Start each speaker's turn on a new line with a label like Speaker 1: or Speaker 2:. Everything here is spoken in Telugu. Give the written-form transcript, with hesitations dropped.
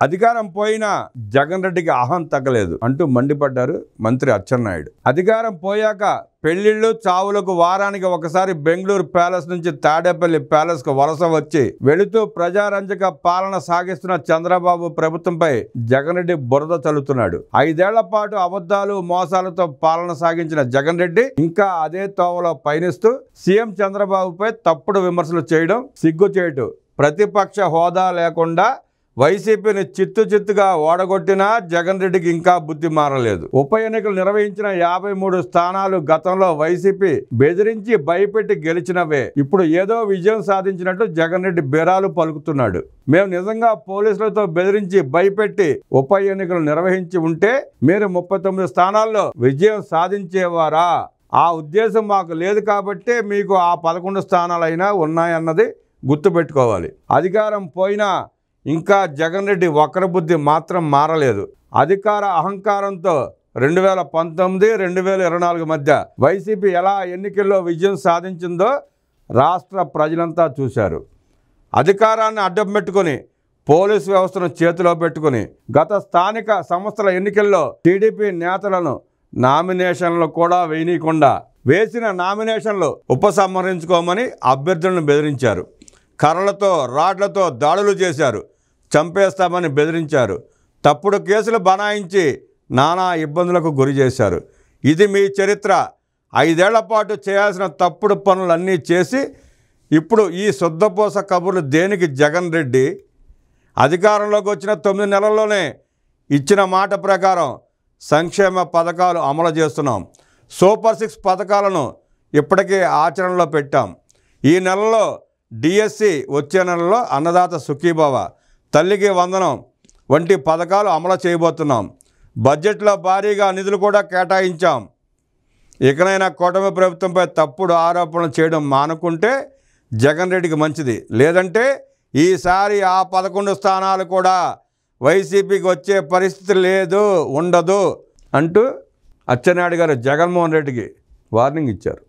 Speaker 1: అధికారం పోయినా జగన్ రెడ్డికి అహం తగ్గలేదు అంటూ మండిపడ్డారు మంత్రి అచ్చెన్నాయుడు. అధికారం పోయాక పెళ్లిళ్ళు చావులకు వారానికి ఒకసారి బెంగళూరు ప్యాలెస్ నుంచి తాడేపల్లి ప్యాలెస్ కు వలస వచ్చి వెళుతూ ప్రజారంజక పాలన సాగిస్తున్న చంద్రబాబు ప్రభుత్వంపై జగన్ రెడ్డి బురద చల్లుతున్నాడు. 5 ఏళ్ల పాటు అబద్ధాలు మోసాలతో పాలన సాగించిన జగన్ రెడ్డి ఇంకా అదే తోవలో పయనిస్తూ సీఎం చంద్రబాబుపై తప్పుడు విమర్శలు చేయడం సిగ్గుచేటు. ప్రతిపక్ష హోదా లేకుండా వైసీపీని చిత్తుగా ఓడగొట్టినా జగన్ రెడ్డికి ఇంకా బుద్ధి మారలేదు. ఉప ఎన్నికలు నిర్వహించిన 53 స్థానాలు గతంలో వైసీపీ బెదిరించి భయపెట్టి గెలిచినవే. ఇప్పుడు ఏదో విజయం సాధించినట్టు జగన్ రెడ్డి బేరాలు పలుకుతున్నాడు. మేము నిజంగా పోలీసులతో బెదిరించి భయపెట్టి ఉప ఎన్నికలు నిర్వహించి ఉంటే మీరు 39 స్థానాల్లో విజయం సాధించేవారా? ఆ ఉద్దేశం మాకు లేదు కాబట్టి మీకు ఆ 11 స్థానాలైనా ఉన్నాయన్నది గుర్తుపెట్టుకోవాలి. అధికారం పోయినా ఇంకా జగన్ రెడ్డి వక్రబుద్ధి మాత్రం మారలేదు. అధికార అహంకారంతో 2019, 2024 మధ్య వైసీపీ ఎలా ఎన్నికల్లో విజయం సాధించిందో రాష్ట్ర ప్రజలంతా చూశారు. అధికారాన్ని అడ్డం పెట్టుకుని పోలీసు వ్యవస్థను చేతిలో పెట్టుకుని గత స్థానిక సంస్థల ఎన్నికల్లో టీడీపీ నేతలను నామినేషన్లు కూడా వేయనీయకుండా వేసిన నామినేషన్లు ఉపసంహరించుకోమని అభ్యర్థులను బెదిరించారు. కర్రలతో రాడ్లతో దాడులు చేశారు. చంపేస్తామని బెదిరించారు. తప్పుడు కేసులు బనాయించి నానా ఇబ్బందులకు గురి చేశారు. ఇది మీ చరిత్ర. 5 ఏళ్ల పాటు చేయాల్సిన తప్పుడు పనులన్నీ చేసి ఇప్పుడు ఈ శుద్ధపోస కబుర్లు దేనికి జగన్ రెడ్డి? అధికారంలోకి వచ్చిన 9 నెలల్లోనే ఇచ్చిన మాట ప్రకారం సంక్షేమ పథకాలు అమలు చేస్తున్నాం. సూపర్ 6 పథకాలను ఇప్పటికే ఆచరణలో పెట్టాం. ఈ నెలలో డిఎస్సి, వచ్చే నెలలో అన్నదాత సుఖీభవ, తల్లికి వందనం వంటి పథకాలు అమలు చేయబోతున్నాం. బడ్జెట్లో భారీగా నిధులు కూడా కేటాయించాం. ఇకనైనా కూటమి ప్రభుత్వంపై తప్పుడు ఆరోపణలు చేయడం మానుకుంటే జగన్ రెడ్డికి మంచిది. లేదంటే ఈసారి ఆ 11 స్థానాలు కూడా వైసీపీకి వచ్చే పరిస్థితి లేదు, ఉండదు అంటూ అచ్చెన్నాయుడు గారు జగన్మోహన్ రెడ్డికి వార్నింగ్ ఇచ్చారు.